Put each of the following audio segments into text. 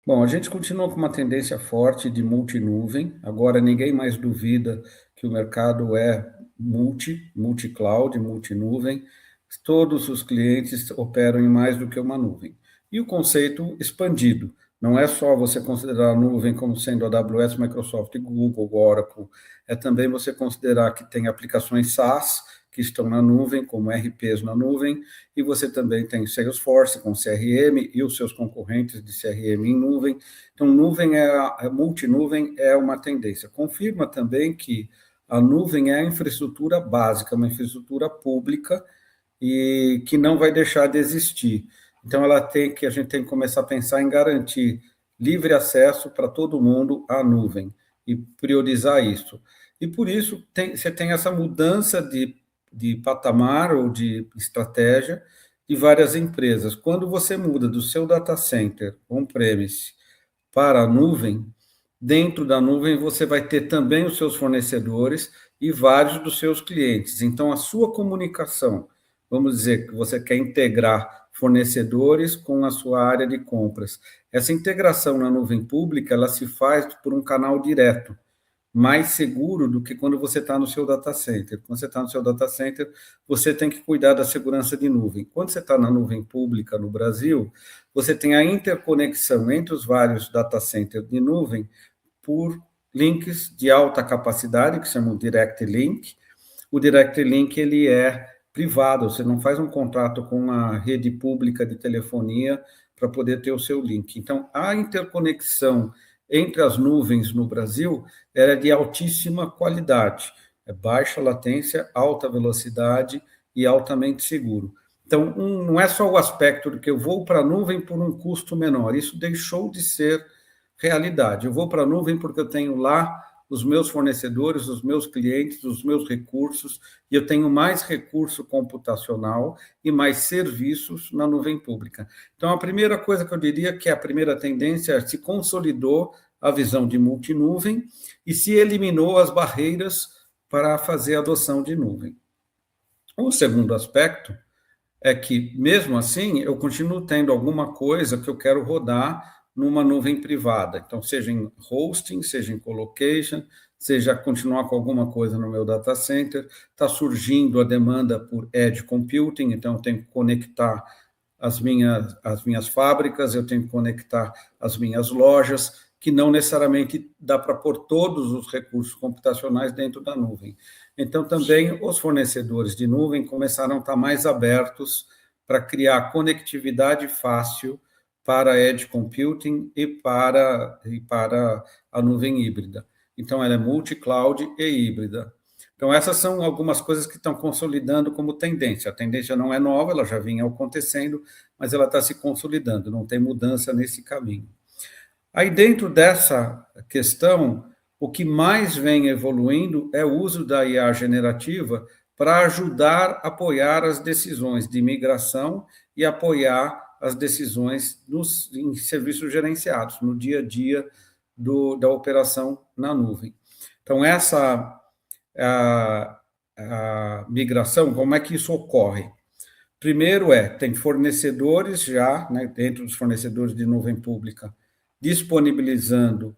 Bom, a gente continua com uma tendência forte de multinuvem. Agora, ninguém mais duvida que o mercado é multi-cloud, multinuvem. Todos os clientes operam em mais do que uma nuvem. E o conceito expandido. Não é só você considerar a nuvem como sendo AWS, Microsoft, Google, Oracle. É também você considerar que tem aplicações SaaS que estão na nuvem, como RPs na nuvem, e você também tem Salesforce com CRM e os seus concorrentes de CRM em nuvem. Então, multinuvem é uma tendência. Confirma também que a nuvem é a infraestrutura básica, uma infraestrutura pública e que não vai deixar de existir. Então, a gente tem que começar a pensar em garantir livre acesso para todo mundo à nuvem e priorizar isso. E por isso você tem essa mudança de patamar ou de estratégia de várias empresas. Quando você muda do seu data center on-premise para a nuvem, dentro da nuvem você vai ter também os seus fornecedores e vários dos seus clientes. Então, a sua comunicação, vamos dizer que você quer integrar fornecedores com a sua área de compras. Essa integração na nuvem pública, ela se faz por um canal direto, mais seguro do que quando você está no seu data center. Quando você está no seu data center, você tem que cuidar da segurança de nuvem. Quando você está na nuvem pública no Brasil, você tem a interconexão entre os vários data centers de nuvem por links de alta capacidade, que chamam Direct Link. O Direct Link ele é privado, você não faz um contrato com uma rede pública de telefonia para poder ter o seu link. Então, a interconexão entre as nuvens no Brasil é de altíssima qualidade, é baixa latência, alta velocidade e altamente seguro. Então, não é só o aspecto de que eu vou para a nuvem por um custo menor, isso deixou de ser realidade. Eu vou para a nuvem porque eu tenho lá os meus fornecedores, os meus clientes, os meus recursos, e eu tenho mais recurso computacional e mais serviços na nuvem pública. Então, a primeira coisa que eu diria que a primeira tendência é se consolidou a visão de multinuvem e se eliminou as barreiras para fazer a adoção de nuvem. O segundo aspecto é que, mesmo assim, eu continuo tendo alguma coisa que eu quero rodar numa nuvem privada. Então, seja em hosting, seja em colocation, seja continuar com alguma coisa no meu data center. Está surgindo a demanda por edge computing, então eu tenho que conectar as minhas fábricas, eu tenho que conectar as minhas lojas, que não necessariamente dá para pôr todos os recursos computacionais dentro da nuvem. Então, também os fornecedores de nuvem começaram a estar mais abertos para criar conectividade fácil para edge computing e para a nuvem híbrida. Então, ela é multi-cloud e híbrida. Então, essas são algumas coisas que estão consolidando como tendência. A tendência não é nova, ela já vinha acontecendo, mas ela está se consolidando, não tem mudança nesse caminho. Aí, dentro dessa questão, o que mais vem evoluindo é o uso da IA generativa para ajudar a apoiar as decisões de migração e apoiar as decisões em serviços gerenciados, no dia a dia da operação na nuvem. Então, essa a migração, como é que isso ocorre? Primeiro tem fornecedores já, né, dentro dos fornecedores de nuvem pública, disponibilizando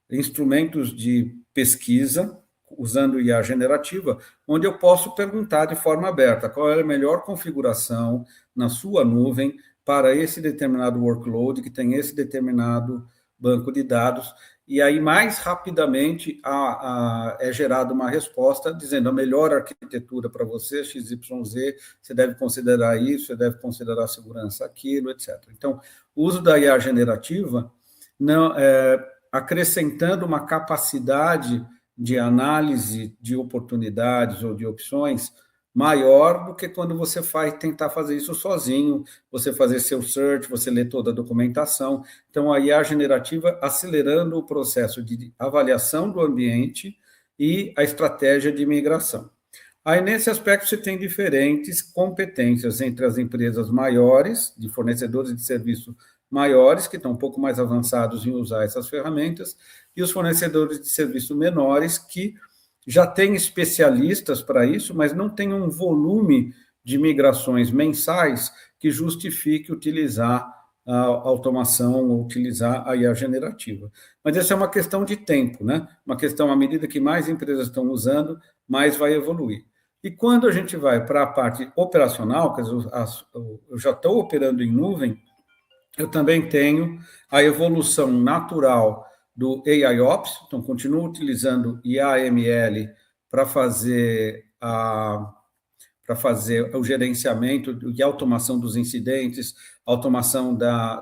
instrumentos de pesquisa, usando IA generativa, onde eu posso perguntar de forma aberta qual é a melhor configuração na sua nuvem para esse determinado workload, que tem esse determinado banco de dados, e aí mais rapidamente é gerada uma resposta dizendo a melhor arquitetura para você, XYZ, você deve considerar isso, você deve considerar a segurança aquilo, etc. Então, o uso da IA generativa não, acrescentando uma capacidade de análise de oportunidades ou de opções maior do que quando você tentar fazer isso sozinho, você fazer seu search, você ler toda a documentação. Então, a IA generativa acelerando o processo de avaliação do ambiente e a estratégia de migração. Aí, nesse aspecto, você tem diferentes competências entre as empresas maiores, de fornecedores de serviço maiores, que estão um pouco mais avançados em usar essas ferramentas, e os fornecedores de serviço menores, que já têm especialistas para isso, mas não têm um volume de migrações mensais que justifique utilizar a automação ou utilizar a IA generativa. Mas essa é uma questão de tempo, né? Uma questão, à medida que mais empresas estão usando, mais vai evoluir. E quando a gente vai para a parte operacional, quer dizer, eu já estou operando em nuvem, eu também tenho a evolução natural do AIOps, então continuo utilizando IA/ML para fazer o gerenciamento e automação dos incidentes, automação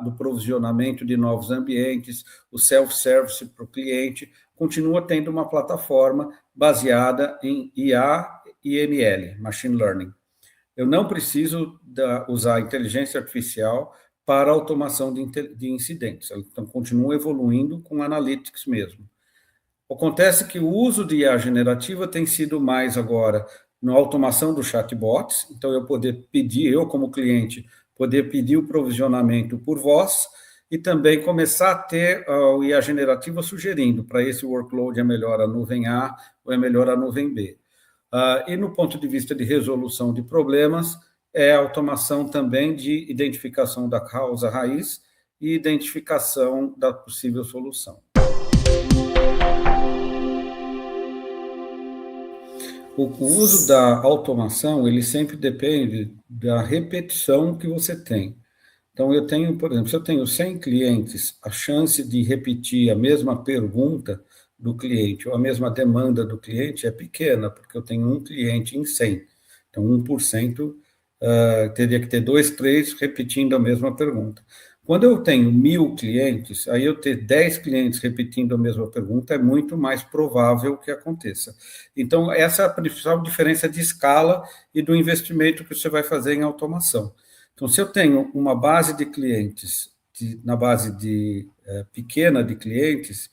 do provisionamento de novos ambientes, o self-service para o cliente, continua tendo uma plataforma baseada em IA e ML, Machine Learning. Eu não preciso usar inteligência artificial para automação de incidentes. Então, continua evoluindo com analytics mesmo. Acontece que o uso de IA generativa tem sido mais agora na automação dos chatbots, então eu poder pedir, eu como cliente, poder pedir o provisionamento por voz e também começar a ter o IA generativa sugerindo para esse workload é melhor a nuvem A ou é melhor a nuvem B. E no ponto de vista de resolução de problemas, é a automação também de identificação da causa raiz e identificação da possível solução. O uso da automação, ele sempre depende da repetição que você tem. Então, eu tenho, por exemplo, se eu tenho 100 clientes, a chance de repetir a mesma pergunta do cliente ou a mesma demanda do cliente é pequena, porque eu tenho um cliente em 100. Então, 1% teria que ter 2, 3 repetindo a mesma pergunta. Quando eu tenho 1.000 clientes, aí eu ter 10 clientes repetindo a mesma pergunta é muito mais provável que aconteça. Então, essa é a principal diferença de escala e do investimento que você vai fazer em automação. Então, se eu tenho uma base de clientes, na base pequena de clientes,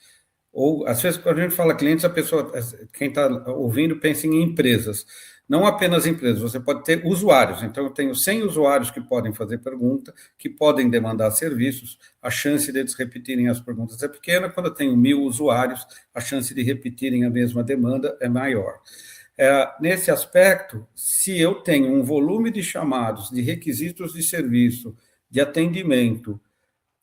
ou às vezes quando a gente fala clientes, a pessoa, quem está ouvindo, pensa em empresas. Não apenas empresas, você pode ter usuários. Então, eu tenho 100 usuários que podem fazer pergunta, que podem demandar serviços, a chance deles repetirem as perguntas é pequena. Quando eu tenho 1.000 usuários, a chance de repetirem a mesma demanda é maior. Nesse aspecto, se eu tenho um volume de chamados, de requisitos de serviço, de atendimento,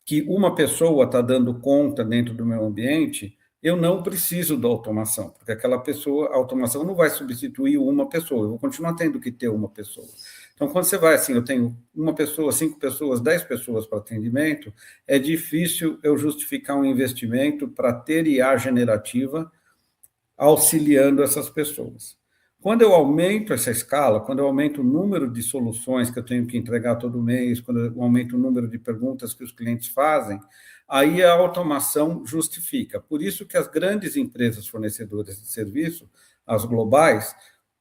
que uma pessoa está dando conta dentro do meu ambiente, eu não preciso da automação, porque a automação não vai substituir uma pessoa, eu vou continuar tendo que ter uma pessoa. Então, quando você vai assim, eu tenho uma pessoa, 5 pessoas, 10 pessoas para atendimento, é difícil eu justificar um investimento para ter IA generativa auxiliando essas pessoas. Quando eu aumento essa escala, quando eu aumento o número de soluções que eu tenho que entregar todo mês, quando eu aumento o número de perguntas que os clientes fazem, aí a automação justifica. Por isso que as grandes empresas fornecedoras de serviço, as globais,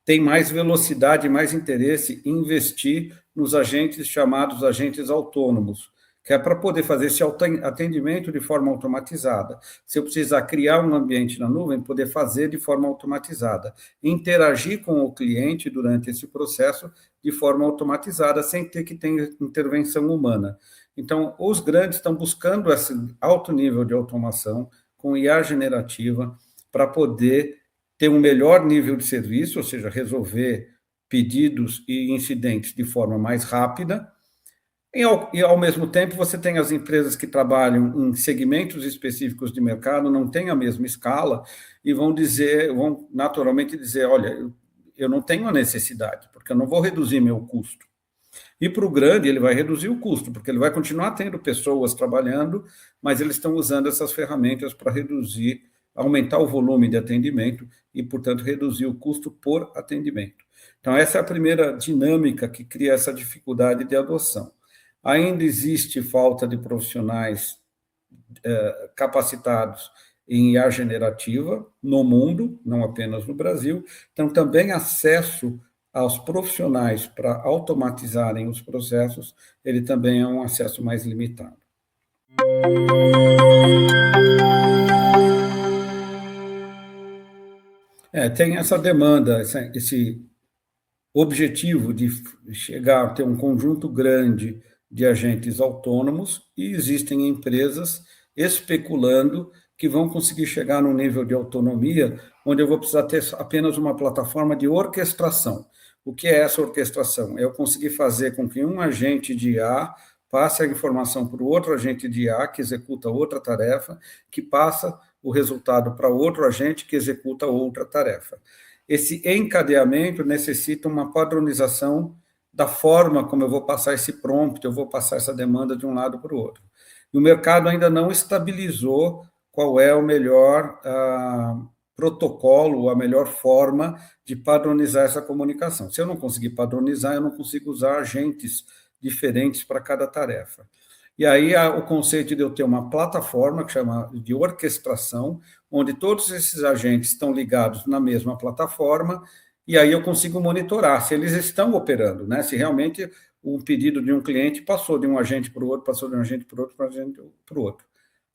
têm mais velocidade e mais interesse em investir nos agentes chamados agentes autônomos, que é para poder fazer esse atendimento de forma automatizada. Se eu precisar criar um ambiente na nuvem, poder fazer de forma automatizada, interagir com o cliente durante esse processo de forma automatizada, sem ter que ter intervenção humana. Então, os grandes estão buscando esse alto nível de automação com IA generativa para poder ter um melhor nível de serviço, ou seja, resolver pedidos e incidentes de forma mais rápida. E, ao mesmo tempo, você tem as empresas que trabalham em segmentos específicos de mercado, não têm a mesma escala, e vão naturalmente dizer, olha, eu não tenho a necessidade, porque eu não vou reduzir meu custo. E para o grande, ele vai reduzir o custo, porque ele vai continuar tendo pessoas trabalhando, mas eles estão usando essas ferramentas para aumentar o volume de atendimento e, portanto, reduzir o custo por atendimento. Então, essa é a primeira dinâmica que cria essa dificuldade de adoção. Ainda existe falta de profissionais capacitados em IA generativa no mundo, não apenas no Brasil. Então, também acesso aos profissionais para automatizarem os processos, ele também é um acesso mais limitado. Tem essa demanda, esse objetivo de chegar a ter um conjunto grande de agentes autônomos, e existem empresas especulando que vão conseguir chegar num nível de autonomia onde eu vou precisar ter apenas uma plataforma de orquestração. O que é essa orquestração? É eu conseguir fazer com que um agente de IA passe a informação para o outro agente de IA, que executa outra tarefa, que passa o resultado para outro agente que executa outra tarefa. Esse encadeamento necessita uma padronização da forma como eu vou passar esse prompt, eu vou passar essa demanda de um lado para o outro. E o mercado ainda não estabilizou qual é o melhor protocolo, a melhor forma de padronizar essa comunicação. Se eu não conseguir padronizar, eu não consigo usar agentes diferentes para cada tarefa. E aí o conceito de eu ter uma plataforma que chama de orquestração, onde todos esses agentes estão ligados na mesma plataforma, e aí eu consigo monitorar se eles estão operando, né? Se realmente o pedido de um cliente passou de um agente para o outro, passou de um agente para o outro, para um agente para o outro.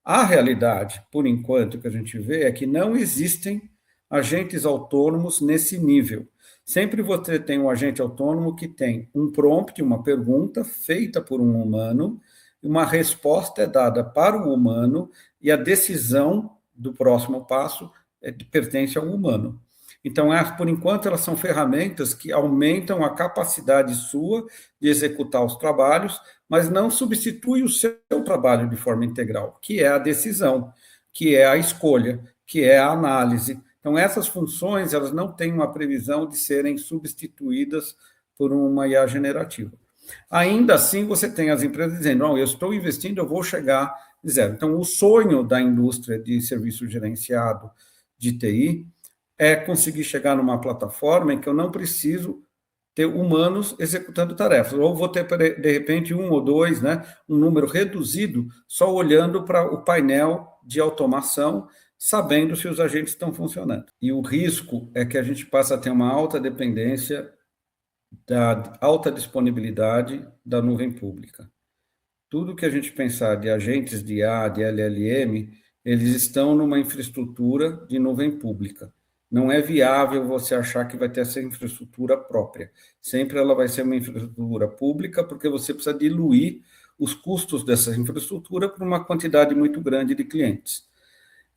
A realidade, por enquanto, que a gente vê é que não existem agentes autônomos nesse nível. Sempre você tem um agente autônomo que tem um prompt, uma pergunta feita por um humano, uma resposta é dada para o humano e a decisão do próximo passo pertence ao humano. Então, por enquanto, elas são ferramentas que aumentam a capacidade sua de executar os trabalhos, mas não substitui o seu trabalho de forma integral, que é a decisão, que é a escolha, que é a análise. Então, essas funções, elas não têm uma previsão de serem substituídas por uma IA generativa. Ainda assim, você tem as empresas dizendo, não, eu estou investindo, eu vou chegar de zero. Então, o sonho da indústria de serviço gerenciado de TI é conseguir chegar numa plataforma em que eu não preciso ter humanos executando tarefas, ou vou ter, de repente, um ou dois, né, um número reduzido, só olhando para o painel de automação, sabendo se os agentes estão funcionando. E o risco é que a gente passa a ter uma alta dependência da alta disponibilidade da nuvem pública. Tudo que a gente pensar de agentes de IA, de LLM, eles estão numa infraestrutura de nuvem pública. Não é viável você achar que vai ter essa infraestrutura própria. Sempre ela vai ser uma infraestrutura pública, porque você precisa diluir os custos dessa infraestrutura por uma quantidade muito grande de clientes.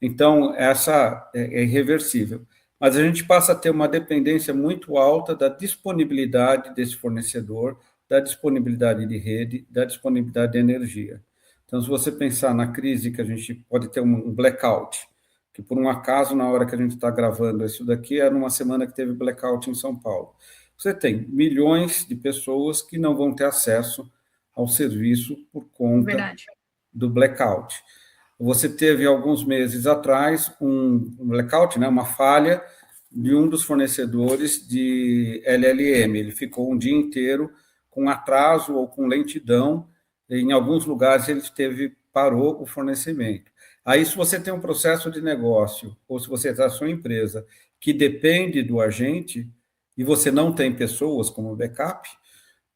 Então, essa é irreversível. Mas a gente passa a ter uma dependência muito alta da disponibilidade desse fornecedor, da disponibilidade de rede, da disponibilidade de energia. Então, se você pensar na crise que a gente pode ter um blackout, que por um acaso, na hora que a gente está gravando isso daqui, é numa semana que teve blackout em São Paulo. Você tem milhões de pessoas que não vão ter acesso ao serviço por conta do blackout. Você teve, alguns meses atrás, um blackout, né, uma falha de um dos fornecedores de LLM. Ele ficou um dia inteiro com atraso ou com lentidão. Em alguns lugares, parou o fornecimento. Aí, se você tem um processo de negócio, ou se você está a sua empresa, que depende do agente, e você não tem pessoas como backup,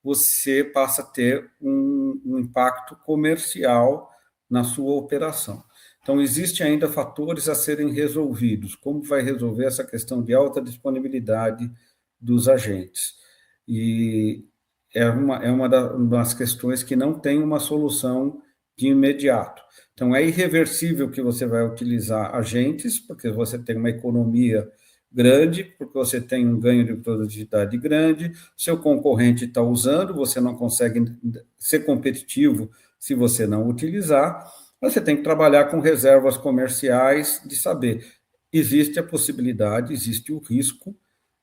você passa a ter um impacto comercial na sua operação. Então, existem ainda fatores a serem resolvidos. Como vai resolver essa questão de alta disponibilidade dos agentes? E é uma das questões que não tem uma solução de imediato. Então, é irreversível que você vai utilizar agentes, porque você tem uma economia grande, porque você tem um ganho de produtividade grande, seu concorrente está usando, você não consegue ser competitivo se você não utilizar, você tem que trabalhar com reservas comerciais de saber, existe a possibilidade, existe o risco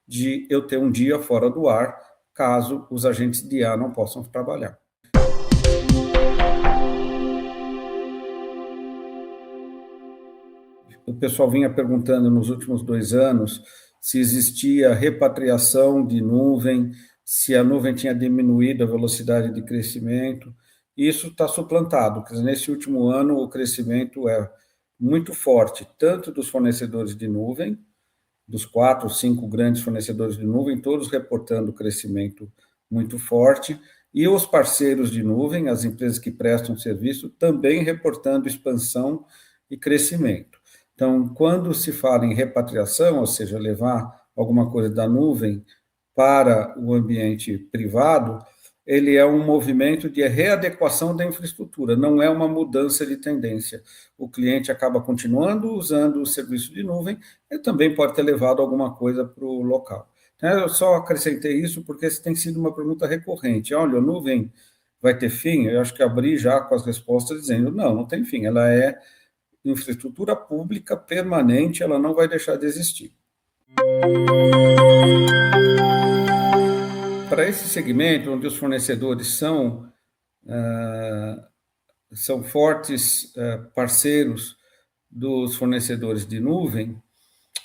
de eu ter um dia fora do ar, caso os agentes de IA não possam trabalhar. O pessoal vinha perguntando nos últimos 2 anos se existia repatriação de nuvem, se a nuvem tinha diminuído a velocidade de crescimento. Isso está suplantado, porque nesse último ano o crescimento é muito forte, tanto dos fornecedores de nuvem, dos 4, 5 grandes fornecedores de nuvem, todos reportando crescimento muito forte, e os parceiros de nuvem, as empresas que prestam serviço, também reportando expansão e crescimento. Então, quando se fala em repatriação, ou seja, levar alguma coisa da nuvem para o ambiente privado, ele é um movimento de readequação da infraestrutura, não é uma mudança de tendência. O cliente acaba continuando usando o serviço de nuvem e também pode ter levado alguma coisa para o local. Eu só acrescentei isso porque isso tem sido uma pergunta recorrente. Olha, a nuvem vai ter fim? Eu acho que abri já com as respostas dizendo, não tem fim, ela é infraestrutura pública permanente, ela não vai deixar de existir. Para esse segmento, onde os fornecedores são fortes parceiros dos fornecedores de nuvem,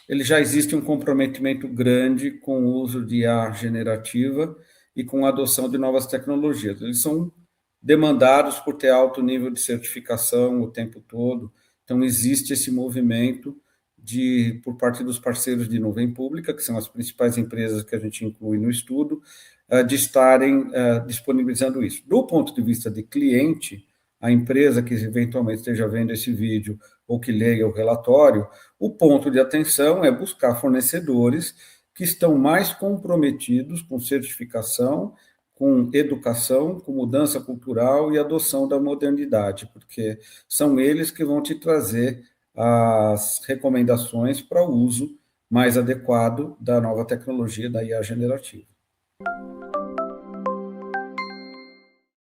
ele já existe um comprometimento grande com o uso de IA generativa e com a adoção de novas tecnologias. Eles são demandados por ter alto nível de certificação o tempo todo, então existe esse movimento por parte dos parceiros de nuvem pública, que são as principais empresas que a gente inclui no estudo, de estarem disponibilizando isso. Do ponto de vista de cliente, a empresa que eventualmente esteja vendo esse vídeo ou que leia o relatório, o ponto de atenção é buscar fornecedores que estão mais comprometidos com certificação, com educação, com mudança cultural e adoção da modernidade, porque são eles que vão te trazer as recomendações para o uso mais adequado da nova tecnologia da IA generativa.